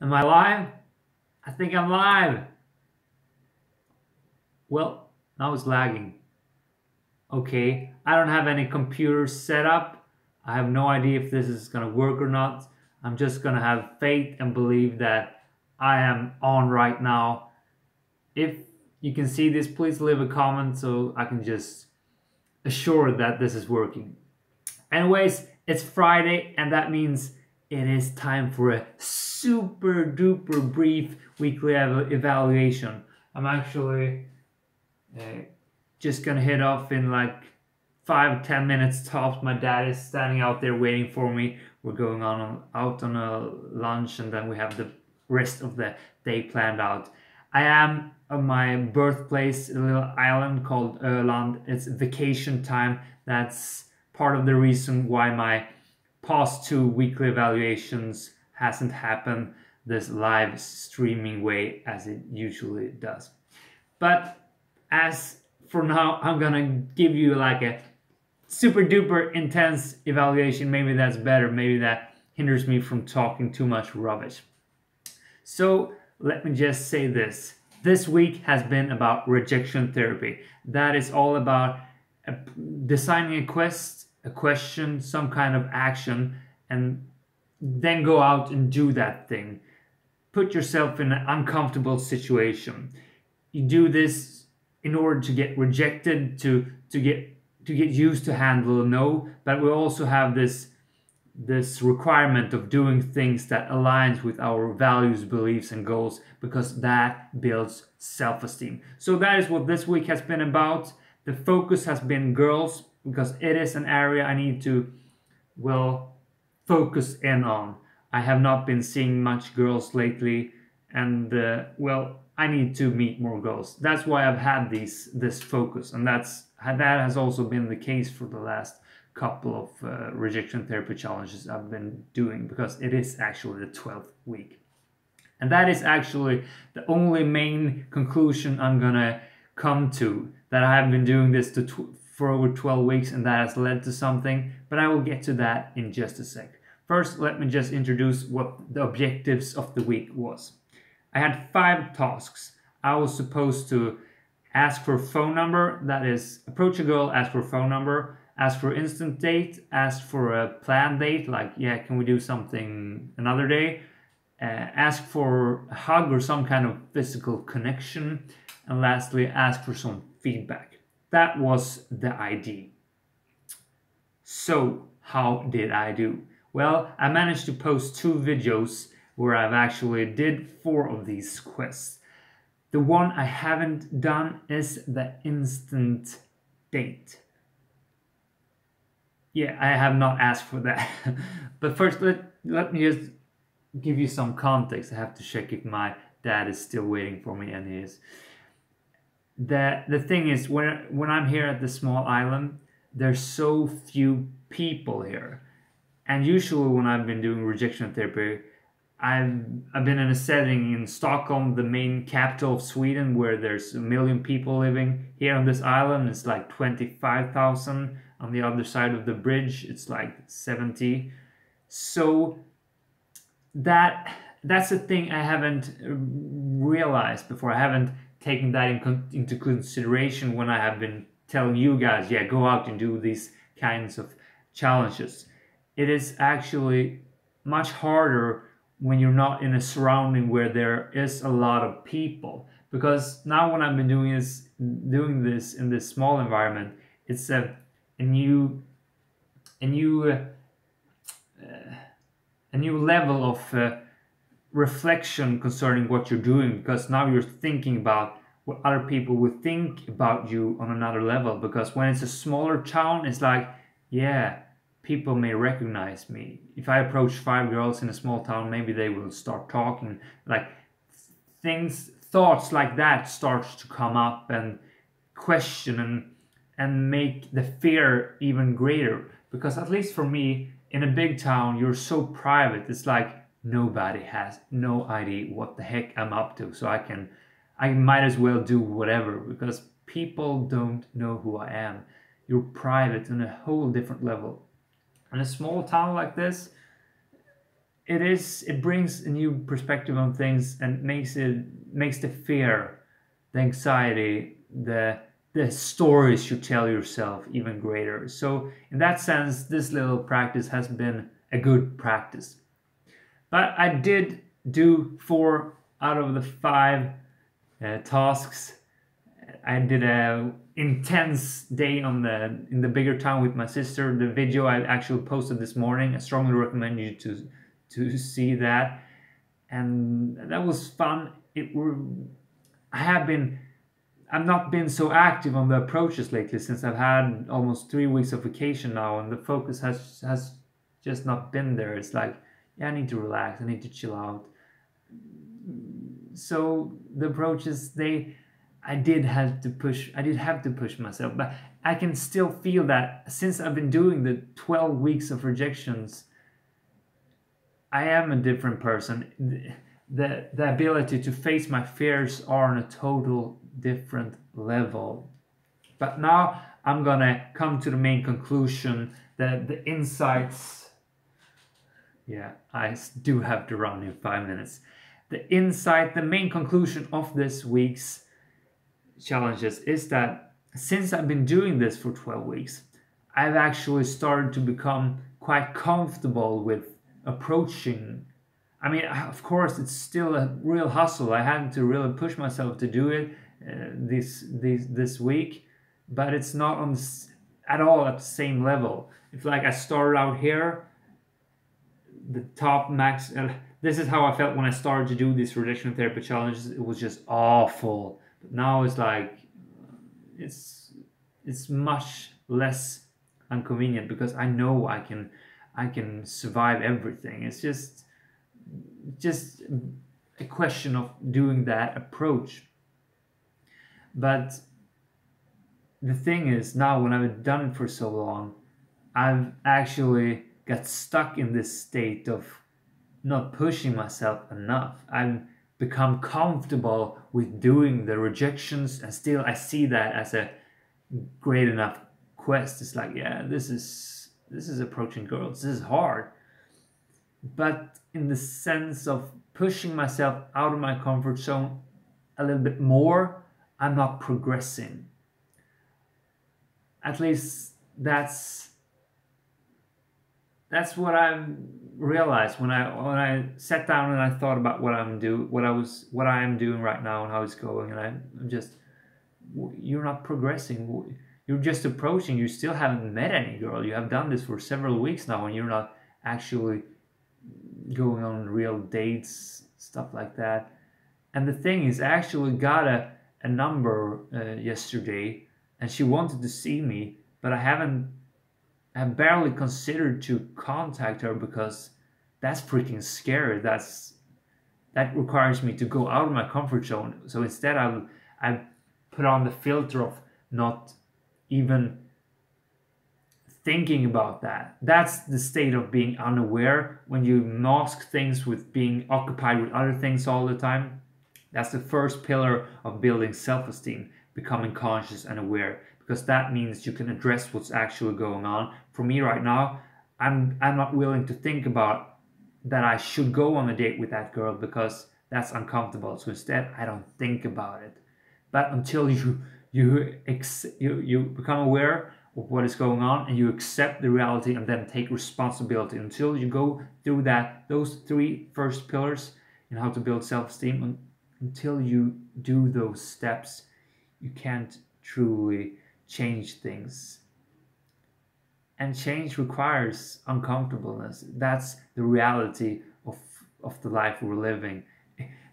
Am I live? I think I'm live. Well, now it's lagging. Okay, I don't have any computer set up. I have no idea if this is gonna work or not. I'm just gonna have faith and believe that I am on right now. If you can see this, please leave a comment so I can just assure that this is working. Anyways, it's Friday, and that means it is time for a super duper brief weekly evaluation. I'm actually uh, just gonna head off in like 5-10 minutes tops. My dad is standing out there waiting for me. We're going out on a lunch, and then we have the rest of the day planned out. I am on my birthplace, a little island called Öland. It's vacation time. That's part of the reason why my past two weekly evaluations hasn't happened this live streaming way as it usually does. But as for now, I'm gonna give you like a super duper intense evaluation. Maybe that's better. Maybe that hinders me from talking too much rubbish. So let me just say this. This week has been about rejection therapy. That is all about designing a quest, a question, some kind of action, and then go out and do that thing. Put yourself in an uncomfortable situation. You do this in order to get rejected, to get used to handle a no, but we also have this requirement of doing things that aligns with our values, beliefs, and goals, because that builds self-esteem. So that is what this week has been about. The focus has been girls, because it is an area I need to, well, focus in on. I have not been seeing much girls lately, and well, I need to meet more girls. That's why I've had this focus, and that has also been the case for the last couple of rejection therapy challenges I've been doing, because it is actually the 12th week. And that is actually the only main conclusion I'm gonna come to, that I have been doing this for over 12 weeks, and that has led to something, but I will get to that in just a sec. First, let me just introduce what the objectives of the week was. I had 5 tasks. I was supposed to ask for a phone number, that is, approach a girl, ask for a phone number, ask for instant date, ask for a planned date, like, yeah, can we do something another day? Ask for a hug or some kind of physical connection, and lastly, ask for some feedback. That was the idea. So, how did I do? Well, I managed to post 2 videos where I've actually did 4 of these quests. The one I haven't done is the instant date. Yeah, I have not asked for that. But first, let me just give you some context. I have to check if my dad is still waiting for me, and he is. The thing is, when I'm here at the small island, there's so few people here. And usually when I've been doing rejection therapy, I've been in a setting in Stockholm, the main capital of Sweden, where there's 1 million people living. Here on this island, it's like 25,000. On the other side of the bridge, it's like 70. So that's a thing I haven't realized before. I haven't taken that into consideration when I have been telling you guys, yeah, go out and do these kinds of challenges. It is actually much harder when you're not in a surrounding where there is a lot of people. Because now when I've been doing this in this small environment, it's a new level of reflection concerning what you're doing, because now you're thinking about what other people would think about you on another level. Because when it's a smaller town, it's like, yeah, people may recognize me. If I approach 5 girls in a small town, maybe they will start talking. Like, thoughts like that starts to come up and question and make the fear even greater. Because at least for me, in a big town, you're so private. It's like nobody has no idea what the heck I'm up to. So I might as well do whatever, because people don't know who I am. You're private on a whole different level. In a small town like this, it brings a new perspective on things and makes the fear, the anxiety, the stories you tell yourself even greater. So in that sense, this little practice has been a good practice. But I did do 4 out of the 5 tasks. I did a intense day on the in the bigger town with my sister. The video I actually posted this morning. I strongly recommend you to see that, and that was fun. I have been I've not been so active on the approaches lately since I've had almost 3 weeks of vacation now, and the focus has just not been there. It's like, yeah, I need to relax. I need to chill out. So the approaches, I did have to push myself, but I can still feel that since I've been doing the 12 weeks of rejections, I am a different person. The ability to face my fears are on a total different level. But now I'm gonna come to the main conclusion that the insights. Yeah, I do have to run in 5 minutes. The main conclusion of this week's challenges is that since I've been doing this for 12 weeks, I've actually started to become quite comfortable with approaching. I mean, of course, it's still a real hustle. I had to really push myself to do it this week, but it's not on at all at the same level. If like I started out here, the top max. This is how I felt when I started to do these rejection therapy challenges. It was just awful. But now it's like it's much less inconvenient because I know I can survive everything. It's just a question of doing that approach. But the thing is, now when I've done it for so long, I've actually got stuck in this state of not pushing myself enough. I've become comfortable with doing the rejections, and still I see that as a great enough quest. It's like, yeah, this is approaching girls. This is hard. But in the sense of pushing myself out of my comfort zone a little bit more, I'm not progressing. At least that's what I realized when I sat down and I thought about what I am doing right now and how it's going, and I'm just, you're not progressing. You're just approaching. You still haven't met any girl. You have done this for several weeks now, and you're not actually going on real dates, stuff like that. And the thing is, I actually got a number yesterday, and she wanted to see me, but I have barely considered to contact her because that's freaking scary. That requires me to go out of my comfort zone. So instead, I put on the filter of not even thinking about that. That's the state of being unaware, when you mask things with being occupied with other things all the time. That's the first pillar of building self-esteem, becoming conscious and aware, because that means you can address what's actually going on. For me right now, I'm not willing to think about that I should go on a date with that girl because that's uncomfortable. So instead, I don't think about it. But until you become aware of what is going on and you accept the reality and then take responsibility, until you go through those 3 first pillars in how to build self-esteem, until you do those steps, you can't truly change things. And change requires uncomfortableness. That's the reality of the life we're living.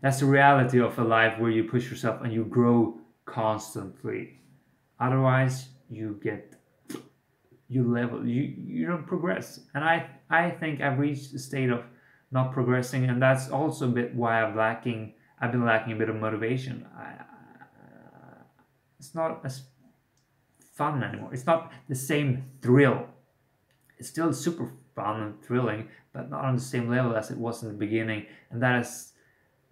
That's the reality of a life where you push yourself and you grow constantly. Otherwise, you don't progress. And I think I've reached a state of not progressing, and that's also a bit why I've been lacking a bit of motivation. It's not as fun anymore. It's not the same thrill. It's still super fun and thrilling, but not on the same level as it was in the beginning. And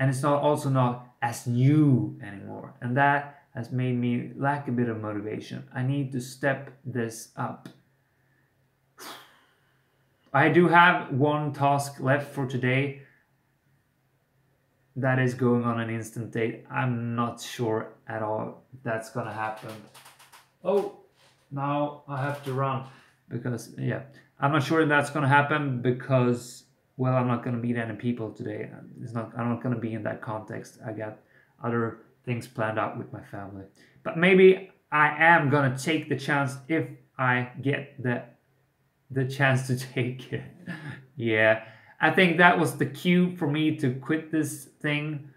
it's not as new anymore. And that has made me lack a bit of motivation. I need to step this up. I do have one task left for today that is going on an instant date. I'm not sure at all if that's gonna happen. Oh, now I have to run because yeah, I'm not sure if that's gonna happen because well, I'm not gonna meet any people today. It's not. I'm not gonna be in that context. I got other things planned out with my family. But maybe I am gonna take the chance if I get the chance to take it. Yeah, I think that was the cue for me to quit this thing.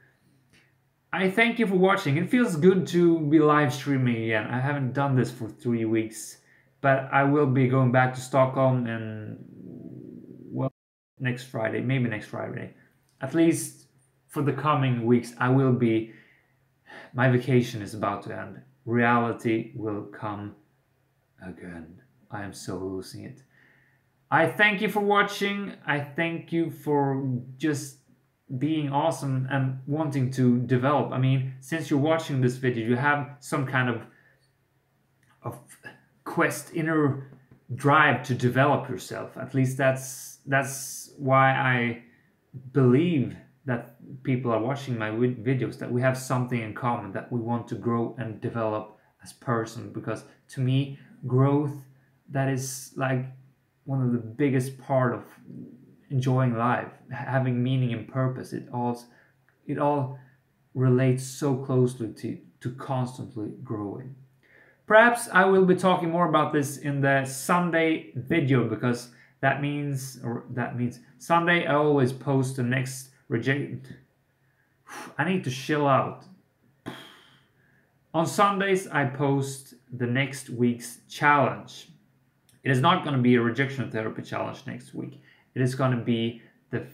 I thank you for watching. It feels good to be live streaming again. I haven't done this for 3 weeks, but I will be going back to Stockholm and well, next Friday, maybe next Friday. At least for the coming weeks, I will be. My vacation is about to end. Reality will come again. I am so losing it. I thank you for watching. I thank you for just being awesome and wanting to develop. I mean, since you're watching this video, you have some kind of quest, inner drive to develop yourself. At least that's why I believe that people are watching my videos, that we have something in common, that we want to grow and develop as person. Because to me, growth, that is like one of the biggest part of enjoying life, having meaning and purpose. It all relates so closely to constantly growing. Perhaps I will be talking more about this in the Sunday video because that means Sunday I always post the next reject. I need to chill out. On Sundays I post the next week's challenge. It is not going to be a rejection therapy challenge next week. It is going to be the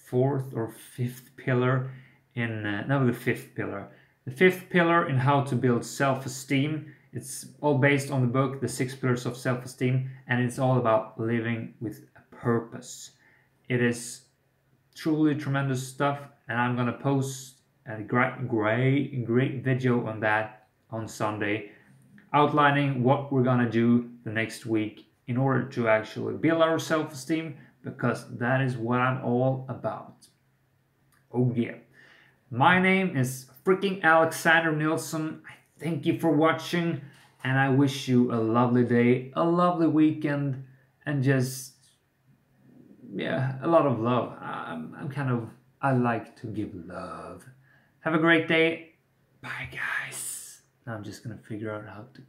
fourth or fifth pillar in no, the fifth pillar. The fifth pillar in how to build self-esteem. It's all based on the book, The 6 Pillars of Self-Esteem, and it's all about living with a purpose. It is truly tremendous stuff, and I'm gonna post a great video on that on Sunday, outlining what we're gonna do the next week in order to actually build our self-esteem, because that is what I'm all about. Oh yeah. My name is freaking Alexander Nilsson. I thank you for watching, and I wish you a lovely day, a lovely weekend, and just yeah, a lot of love. I like to give love. Have a great day. Bye guys. Now I'm just gonna figure out how to